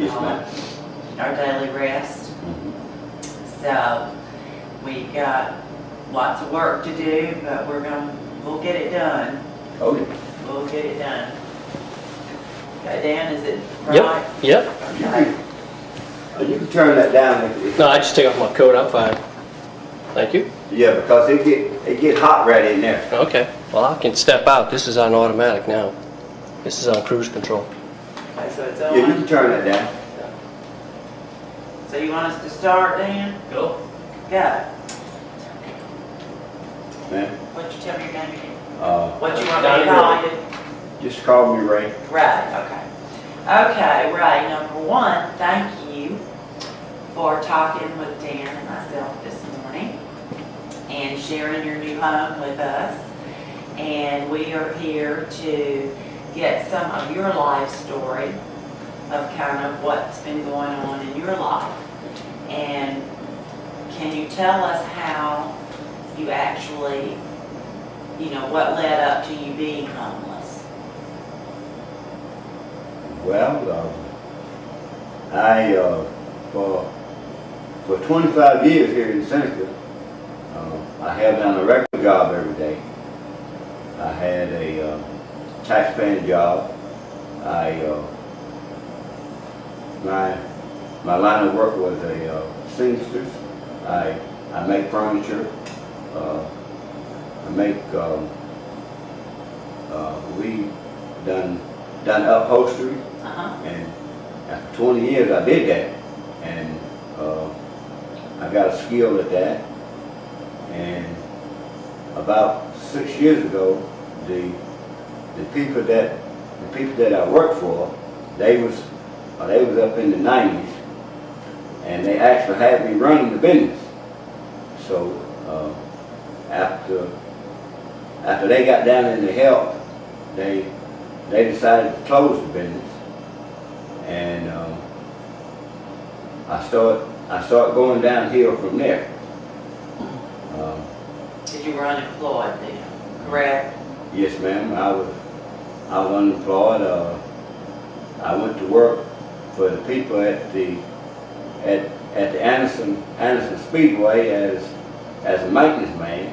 Yes, ma'am. Our daily rest. So we got lots of work to do, but we'll get it done. Oh, yeah. We'll get it done. Okay, Dan, is it right? Yep. Okay. You can turn that down. No, I just take off my coat. I'm fine. Thank you. Yeah, because it get hot right in there. Okay. Well, I can step out. This is on automatic now. This is on cruise control. Okay, so it's on. Yeah, you can turn that down. So you want us to start, Dan? Go. Go. Ma'am. What'd you tell me your name again? What you want me to call you? Just call me Ray. Ray, okay. Okay, Ray, number one, thank you for talking with Dan and myself this morning and sharing your new home with us. And we are here to get some of your life story of kind of what's been going on in your life. And can you tell us how you actually, what led up to you being homeless? Well, for 25 years here in Seneca, I held down a regular job every day. I had a tax-paying job. My line of work was a seamstress. I make furniture. We done upholstery. And after 20 years I did that, and I got a skill at that. And about 6 years ago, the people that I worked for, they was up in the 90s, and they actually had me running the business. So after they got down in the health, they decided to close the business, and I started going downhill from there. Did you were unemployed then, correct? Yes, ma'am. I was unemployed. I went to work for the people at the Anderson Speedway as a maintenance man.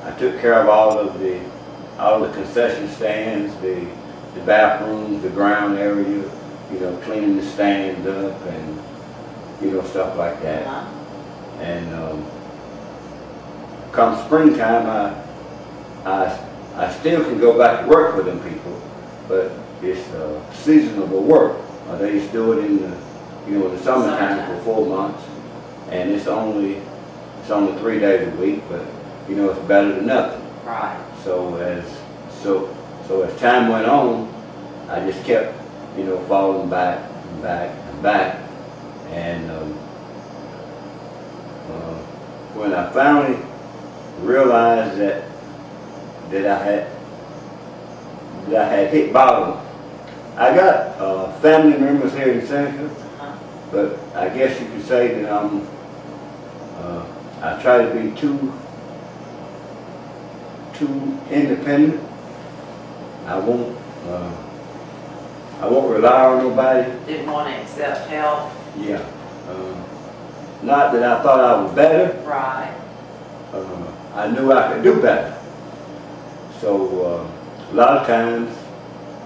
I took care of all the concession stands, the bathrooms, the ground area, cleaning the stands up and stuff like that. And come springtime, I still can go back to work for them people, but it's seasonal work. They just do it in the summertime for 4 months, and it's only 3 days a week, but it's better than nothing. Right. So as time went on, I just kept falling back and back and back, and when I finally realized that I had hit bottom. I got family members here in Seneca, but I guess you could say that I try to be too independent. I won't rely on nobody. Didn't want to accept help. Yeah. Not that I thought I was better. Right. I knew I could do better. So a lot of times,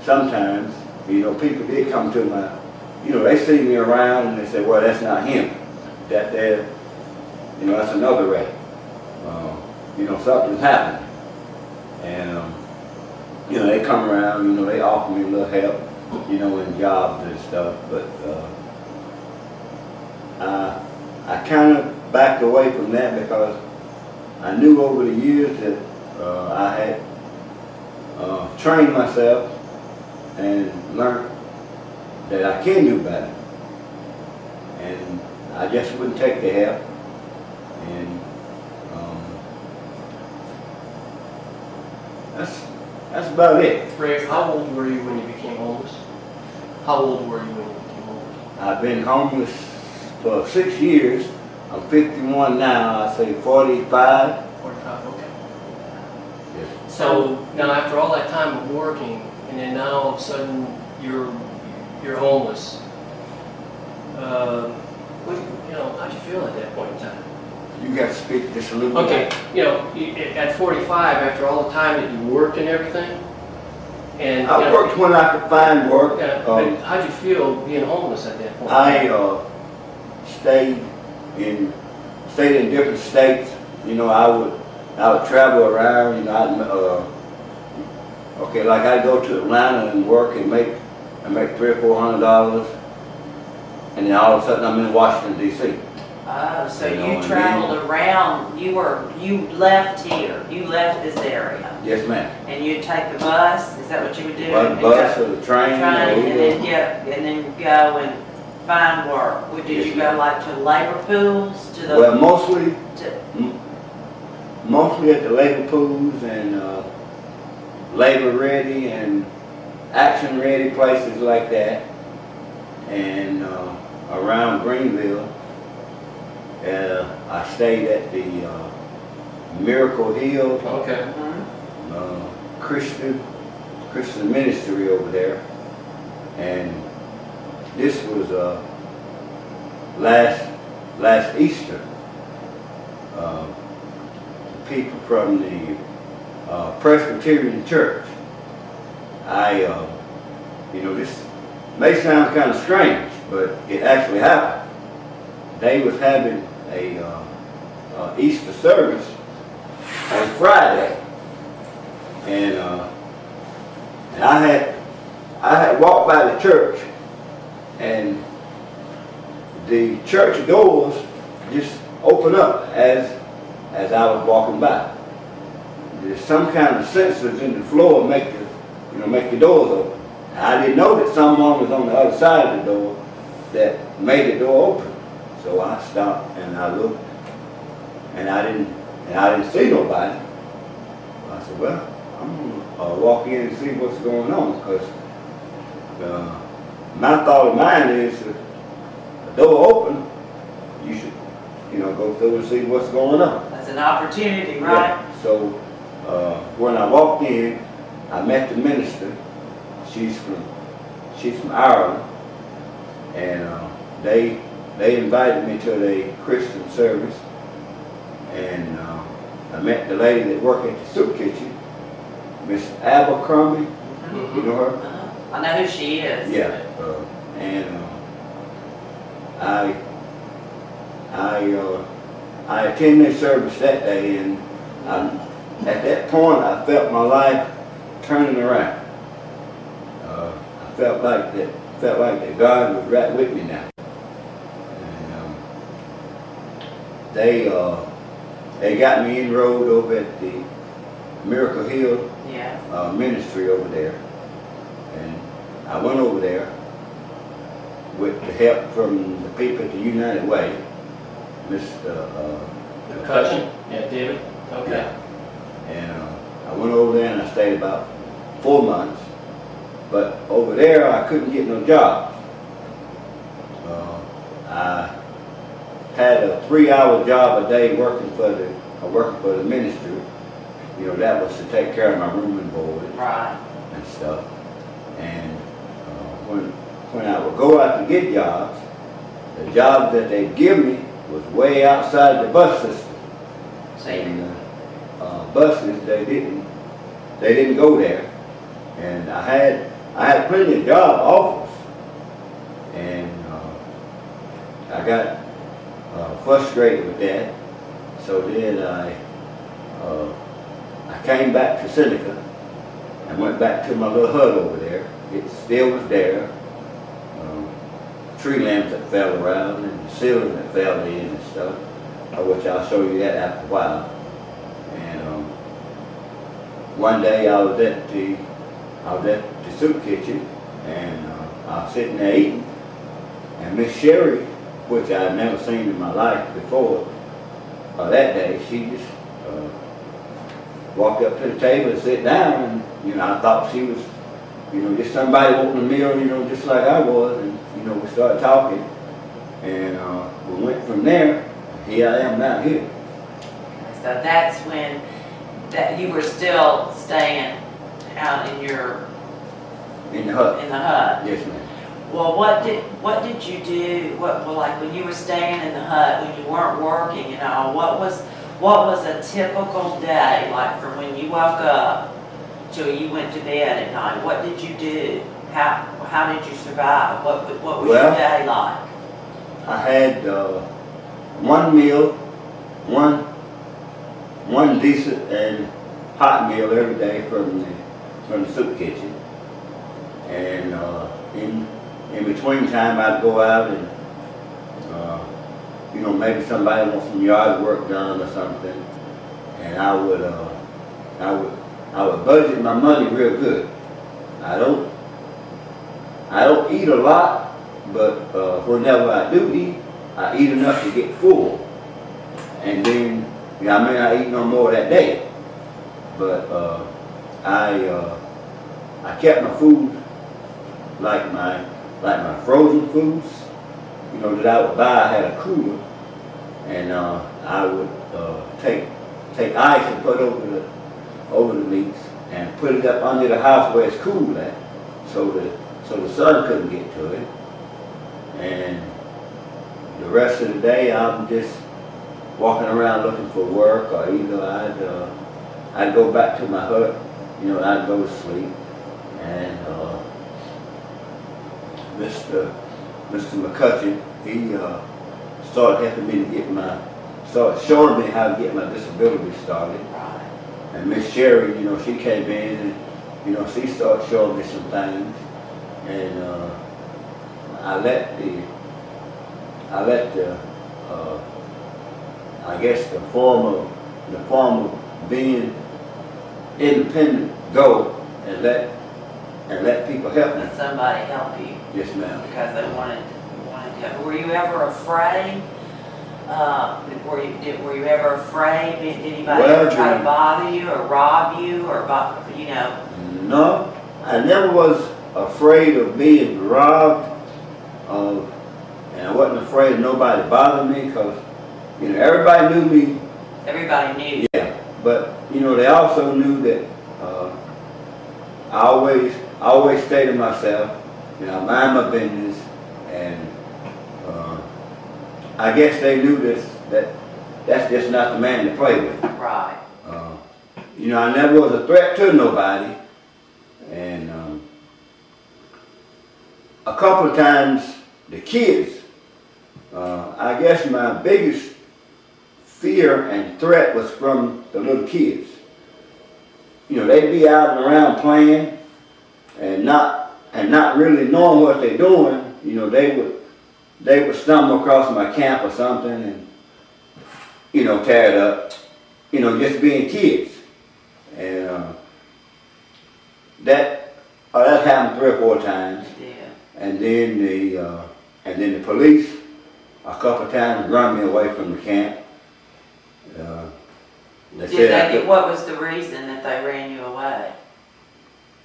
sometimes, people did come to my, they see me around and they say, well, that's not him. That there, that's another Ray. Something's happening. And, they come around, they offer me a little help, in jobs and stuff, but I kind of backed away from that because I knew over the years that I had trained myself and learned that I can do better, and I just wouldn't take the help. And that's about it. Ray, how old were you when you became homeless? How old were you when you became homeless? I've been homeless for 6 years. I'm 51 now. I say 45. 45, okay. Yes. So now after all that time of working, and then now all of a sudden you're you're homeless. How'd you feel at that point in time? You got to speak just a little bit. Okay, at 45, after all the time that you worked and everything, and I worked when I could find work. but how'd you feel being homeless at that point? I stayed in different states. I would travel around. Okay, like I go to Atlanta and work and make $300 or $400, and then all of a sudden I'm in Washington D.C. Oh, so you traveled around. You left here. You left this area. Yes, ma'am. And you'd take the bus. Is that what you would do? Well, the bus or the train, and then go and find work. Did you go like to labor pools? Well, mostly at the labor pools and labor ready and action ready places like that, and around Greenville. I stayed at the Miracle Hill Christian ministry over there, and this was last Easter. People from the Presbyterian Church. This may sound kind of strange, but it actually happened. They was having a Easter service on Friday, and I had walked by the church, and the church doors just opened up as I was walking by. There's some kind of sensors in the floor make the doors open. I didn't know that someone was on the other side of the door that made the door open. So I stopped and I looked, and I didn't see nobody. I said, well, I'm gonna walk in and see what's going on, because my thought of mine is, if the door open, you should, go through and see what's going on. That's an opportunity, right? Yeah. So when I walked in, I met the minister. She's from Ireland, and they invited me to the Christian service, and I met the lady that worked at the soup kitchen, Miss Abercrombie. Mm-hmm. You know her? I know who she is. Yeah, and I attended service that day, and at that point I felt my life turning around. I felt like that God was right with me now. And they got me enrolled over at the Miracle Hill ministry over there, and I went over there with the help from the people at the United Way, Mr. McCutcheon? Yeah, David? Okay. Yeah. And I went over there and I stayed about 4 months, but over there I couldn't get no jobs. I had a 3-hour job a day working for the ministry. That was to take care of my room and board and stuff. And when I would go out to get jobs, the jobs that they'd give me was way outside the bus system. And buses, they didn't go there. And I had plenty of job offers, and I got frustrated with that. So then I came back to Seneca and went back to my little hut over there. It still was there. Tree limbs that fell around and the ceiling that fell in and stuff, which I'll show you that after a while. And one day I was at the soup kitchen, and I was sitting there eating, and Miss Sherry, which I had never seen in my life before, that day, she just walked up to the table and sat down, and I thought she was just somebody wanting a meal, just like I was, and we started talking, and we went from there. Here I am now here. So that's when you were still staying out in the hut. In the hut. Yes, ma'am. Well, what did you do? Well, like when you were staying in the hut, when you weren't working and all, what was a typical day like from when you woke up till you went to bed at night? What did you do? How did you survive? What was your day like? I had one meal, one decent and hot meal every day from the soup kitchen, and in between time I'd go out and you know, maybe somebody wants some yard work done or something, and I would budget my money real good. I don't eat a lot, but whenever I do eat, I eat enough to get full, and then you know, I may not eat no more that day, but I kept my food like my frozen foods, you know, that I would buy. I had a cooler, and I would take ice and put over the meats and put it up under the house where it's cool at, so the sun couldn't get to it. And the rest of the day I'm just walking around looking for work, or either I'd go back to my hut, you know, I'd go to sleep, and Mr. McCutcheon, he started helping me to started showing me how to get my disability started. And Miss Sherry, you know, she came in and, you know, she started showing me some things, and I guess the form of being independent go and let people help me. Let somebody help you. Yes, ma'am. Because they wanted to help. Were you ever afraid? Were you ever afraid? Did anybody ever try to bother you or rob you or, you know? No, I never was afraid of being robbed, and I wasn't afraid of nobody bothering me, because, you know, everybody knew me. Everybody knew. Yeah, but, you know, they also knew that I always stayed to myself, you know, mind my business, and I guess they knew that's just not the man to play with. Right. You know, I never was a threat to nobody, and a couple of times the kids, I guess my biggest fear and threat was from the little kids. You know, they'd be out and around playing and not really knowing what they're doing. You know, they would stumble across my camp or something and, you know, tear it up. You know, just being kids. And that happened 3 or 4 times. Yeah. And then the police a couple of times run me away from the camp. What was the reason that they ran you away?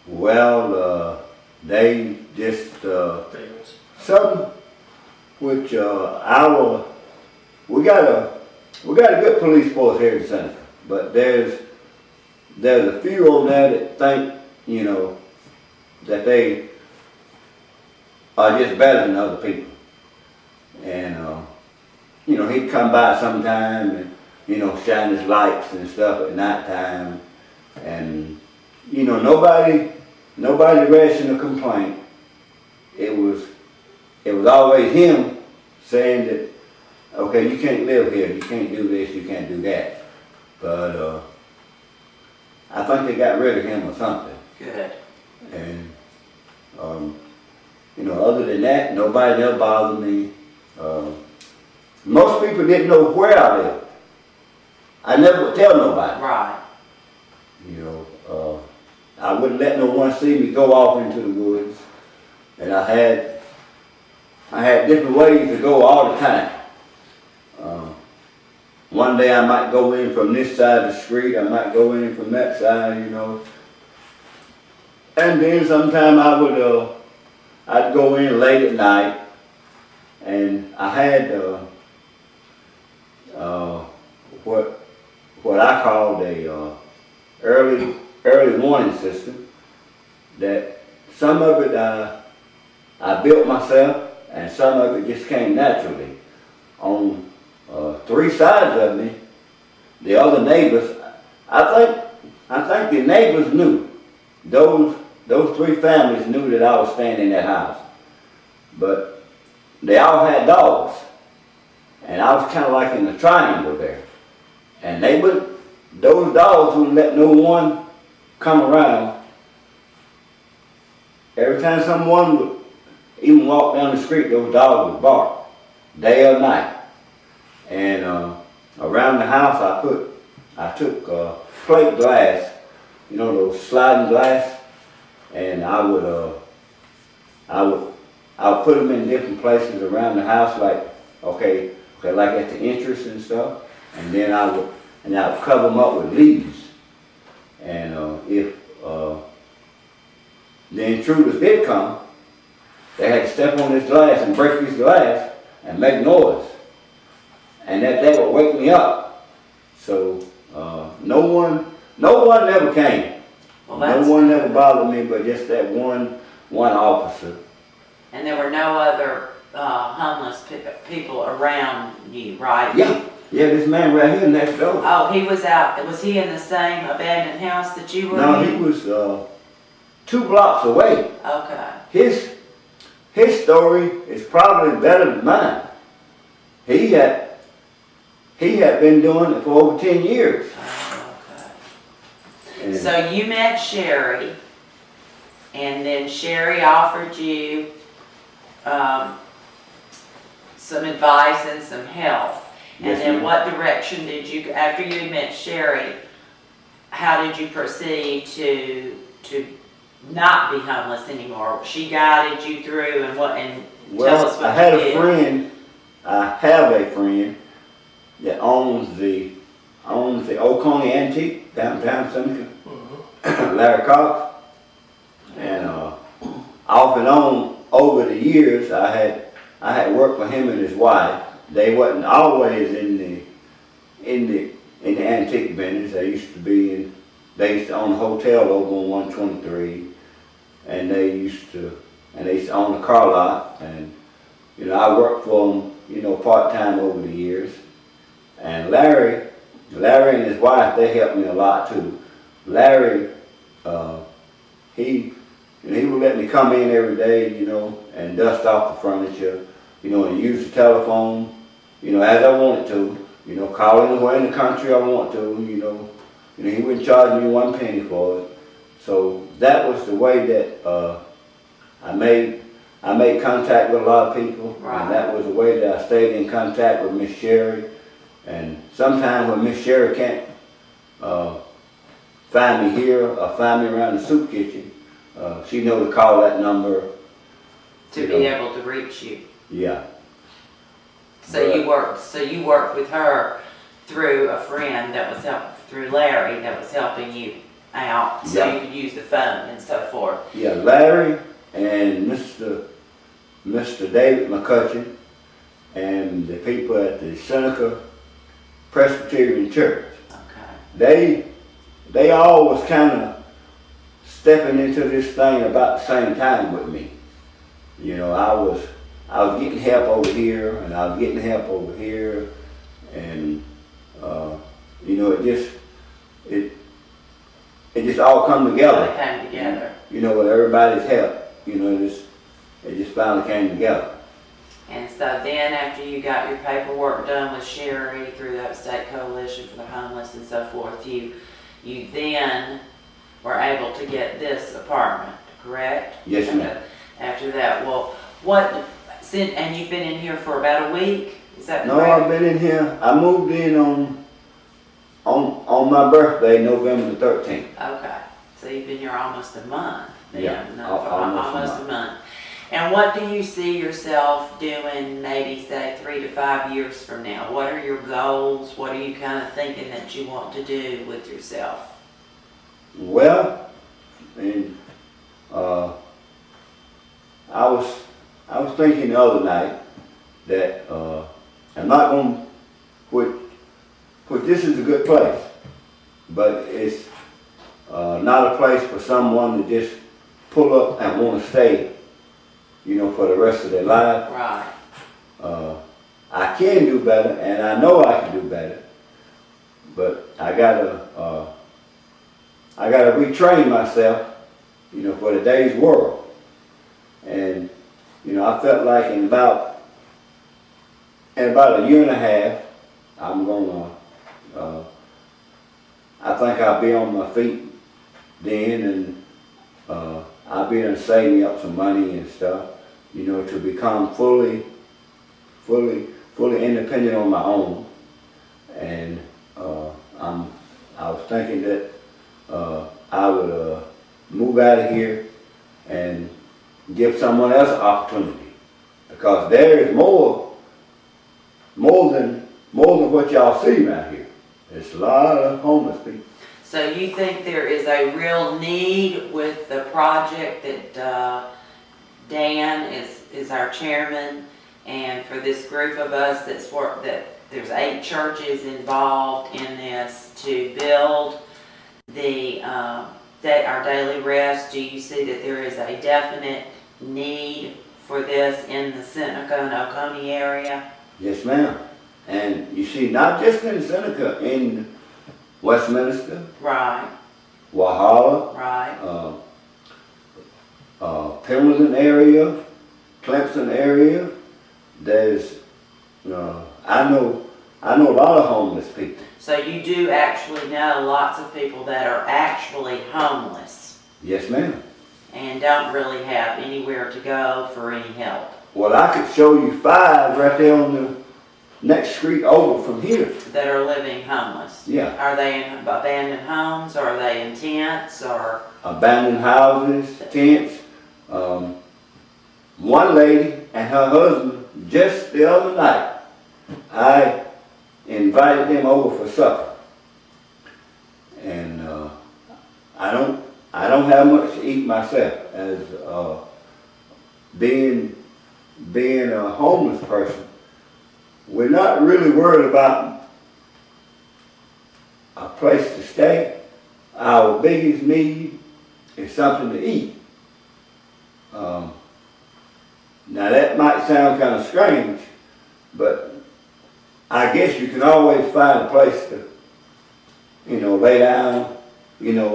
Well, they just something which we got a good police force here in Seneca, but there's a few on there that think, you know, that they are just better than other people. And you know, he'd come by sometime and, you know, shine his lights and stuff at night time, and, you know, nobody raising a complaint. It was always him saying that, okay, you can't live here, you can't do this, you can't do that. But I think they got rid of him or something. Good. And you know, other than that, nobody else bothered me. Most people didn't know where I lived. I never would tell nobody. Right. You know, I wouldn't let no one see me go off into the woods, and I had different ways to go all the time. One day I might go in from this side of the street, I might go in from that side, you know. And then sometime I'd go in late at night, and I had what I called a early warning system. That some of it I built myself, and some of it just came naturally. On 3 sides of me, the other neighbors, I think the neighbors knew. Those 3 families knew that I was staying in that house. But they all had dogs. And I was kind of like in the triangle there. And those dogs wouldn't let no one come around. Every time someone would even walk down the street, those dogs would bark, day or night. And around the house I took plate glass, you know, those sliding glass, and I would put them in different places around the house, like like at the entrance and stuff, and then I would cover them up with leaves. And if the intruders did come, they had to step on this glass and break this glass and make noise, and that would wake me up. So no one ever came. Well, no one ever bothered me, but just that one officer. And there were no other homeless people around you, right? Yeah, this man right here next door. Oh, he was out. Was he in the same abandoned house that you were in? No, he was 2 blocks away. Okay. His story is probably better than mine. He had been doing it for over 10 years. Oh, okay. And So you met Sherry, and then Sherry offered you some advice and some help. And Yes, then ma'am. what direction did you, after you met Sherry, how did you proceed to not be homeless anymore? She guided you through, and tell us what I had you a did. friend. I have a friend that owns the Oconee Antique downtown Seneca, Larry Cox, and off and on over the years, I had worked for him and his wife. They wasn't always in the antique business. They used to own a hotel over on 123, and they used to own a car lot. And you know, I worked for them, you know, part time over the years. And Larry and his wife, they helped me a lot too. Larry, he would let me come in every day, you know, and dust off the furniture, you know, and use the telephone, you know, as I wanted to, you know, call anywhere in the country I want to, you know, he wouldn't charge me 1 penny for it. So that was the way that I made contact with a lot of people, Right. And that was the way that I stayed in contact with Miss Sherry. And sometimes when Miss Sherry can't find me here or find me around the soup kitchen, she knows to call that number. To be able to reach you. Yeah. So you worked with her through a friend through Larry that was helping you out, so Yeah. you could use the phone and so forth. Yeah, Larry and Mr. David McCutcheon and the people at the Seneca Presbyterian Church. Okay. They all was kind of stepping into this thing about the same time with me. You know, I was getting help over here, and I was getting help over here, and you know, it just all come together. They came together. You know, with everybody's help, you know, it just finally came together. And so then after you got your paperwork done with Sherry through the Upstate Coalition for the Homeless and so forth, you then were able to get this apartment, correct? Yes, ma'am. After that, well, and you've been in here for about a week? Is that No, correct? I've been in here. I moved in on my birthday, November the 13th. Okay, so you've been here almost a month. Then. Yeah, No, almost a month. And what do you see yourself doing maybe, say, 3 to 5 years from now? What are your goals? What are you kind of thinking that you want to do with yourself? Well, and I was thinking the other night that I'm not going to, which this is a good place, but it's not a place for someone to just pull up and want to stay you know, for the rest of their life. Right. I can do better, and I know I can do better, but I gotta retrain myself, you know, for today's world. And, you know, I felt like in about a year and a half, I'm gonna, I think I'll be on my feet then, and I'll be able to save me up some money and stuff, you know, to become fully independent on my own. And I was thinking that I would move out of here and give someone else an opportunity, because there is more than what y'all see around here. There's a lot of homeless people. So you think there is a real need with the project that Dan is our chairman, and for this group of us that there's 8 churches involved in this to build our daily rest? Do you see that there is a definite need for this in the Seneca and Oconee area? Yes, ma'am. And you see, not just in Seneca, in Westminster, Right. Walhalla, Right. Pendleton area, Clemson area. There's, I know a lot of homeless people. So you do actually know lots of people that are actually homeless Yes, ma'am. and don't really have anywhere to go for any help. Well, I could show you 5 right there on the next street over from here. That are living homeless. Yeah. Are they in abandoned homes? Or are they in tents? Or Abandoned houses, tents. One lady and her husband, just the other night, I invited them over for supper. And I don't have much to eat myself, as being a homeless person. We're not really worried about a place to stay. Our biggest need is something to eat. Now that might sound kind of strange, but I guess you can always find a place to, you know, lay down, you know,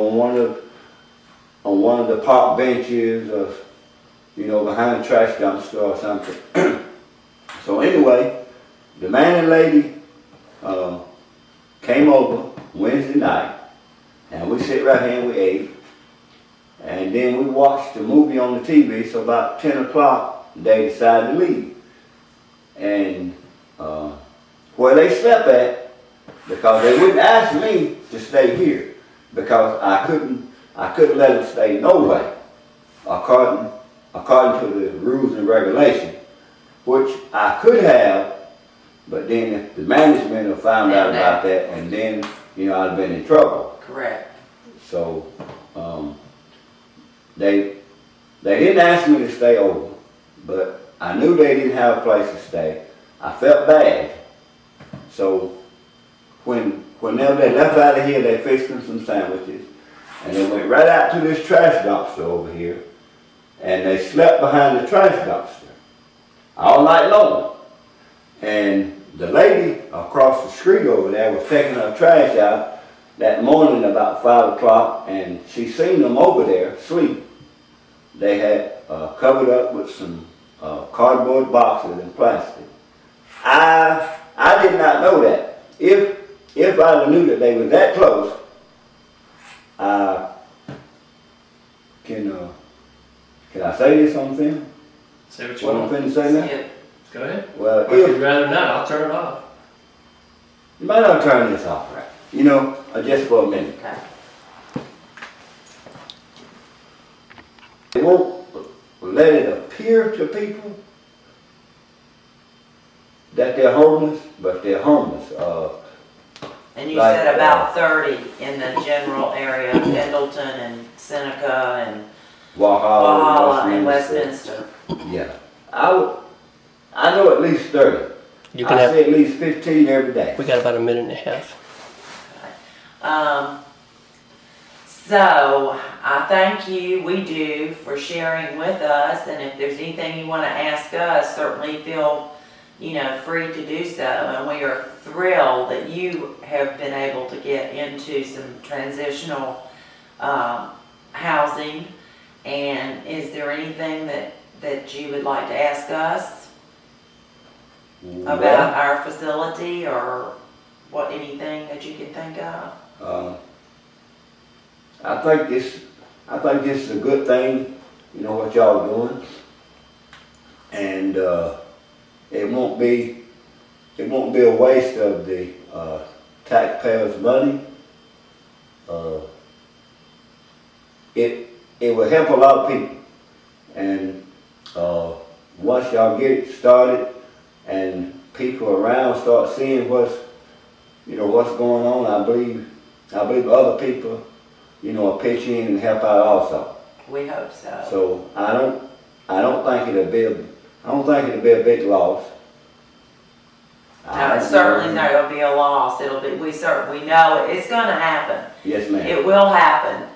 on one of the park benches, or, you know, behind a trash dumpster or something. So anyway, the man and lady came over Wednesday night, and we sit right here and we ate. And then we watched the movie on the TV, so about 10 o'clock, they decided to leave. And where they slept at, because they wouldn't ask me to stay here, because I couldn't let them stay no way, according to the rules and regulations, which I could have, but then if the management had found out about that, and then, you know, I'd have been in trouble. correct. So they didn't ask me to stay over, but I knew they didn't have a place to stay. I felt bad. So whenever they left out of here, they fixed them some sandwiches, and they went right out to this trash dumpster over here, and they slept behind the trash dumpster all night long. And the lady across the street over there was taking her trash out that morning about 5 o'clock, and she seen them over there asleep. They had covered up with some cardboard boxes and plastic. I did not know that. If I knew that they were that close, can I say this on film? Say what you What I'm want. finna say now? Yeah. Go ahead. Well, Or if you'd rather not, I'll turn it off. you might not turn this off, right? You know, just for a minute. Okay. They won't let it appear to people that they're homeless, but they're homeless. And you Like, said about 30 in the general area of Pendleton and Seneca and Walhalla and Westminster. Westminster. Yeah. I know at least 30. You can I have, see at least 15 every day. we got about a minute and a half. So, I thank you, we do, for sharing with us, and if there's anything you want to ask us, certainly feel, free to do so. And we are thrilled that you have been able to get into some transitional housing. And is there anything that you would like to ask us about our facility, or anything that you can think of? I think this is a good thing, what y'all doing, and it won't be a waste of the taxpayers' money. It will help a lot of people, and once y'all get it started and people around start seeing what's going on, I believe other people will pitch in and help out also. We hope so. So I don't think it'll be a big loss. No, it's certainly not going to be a loss. It'll be. We know it's going to happen. Yes, ma'am. It will happen.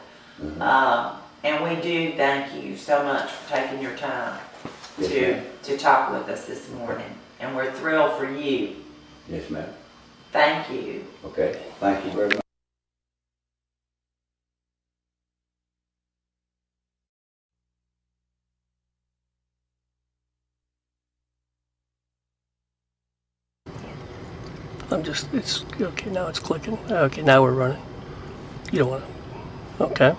Mm-hmm. And we do thank you so much for taking your time Yes, to talk with us this morning. And we're thrilled for you. Yes, ma'am. Thank you. Okay. Thank you very much. It's okay, now it's clicking. Okay, now we're running. You don't want to, okay.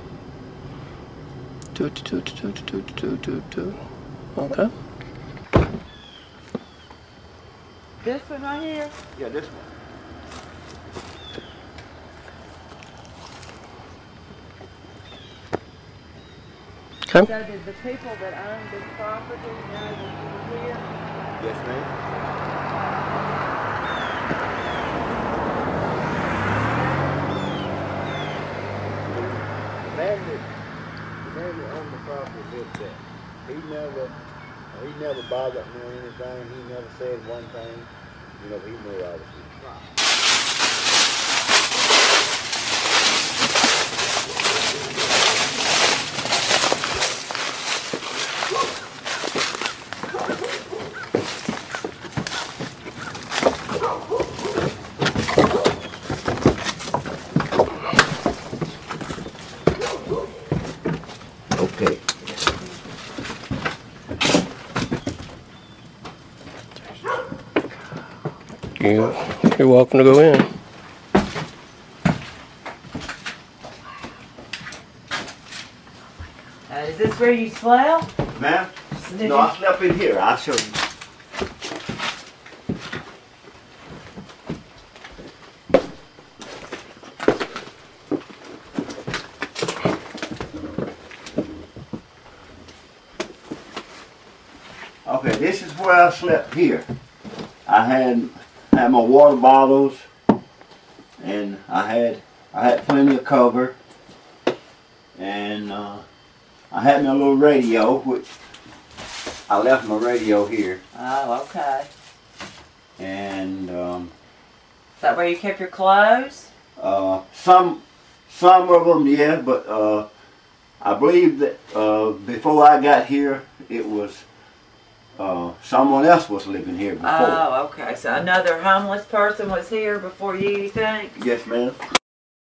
Two. Okay. This one right here? Yeah, this one. Okay. So did the people that own this property know that you were here? Yes, ma'am. The man that owned the property lived there. He never bothered me or anything. He never said one thing. He knew I was here. Okay. You're welcome to go in. Is this where you slept? Ma'am? No, I slept in here. I'll show you. Okay, this is where I slept here. I had my water bottles, and I had plenty of cover, and I had my little radio, which I left my radio here. Oh, okay. And Is that where you kept your clothes? some of them, yeah, but I believe that before I got here, it was someone else was living here before. Oh, okay. So another homeless person was here before you think? Yes, ma'am.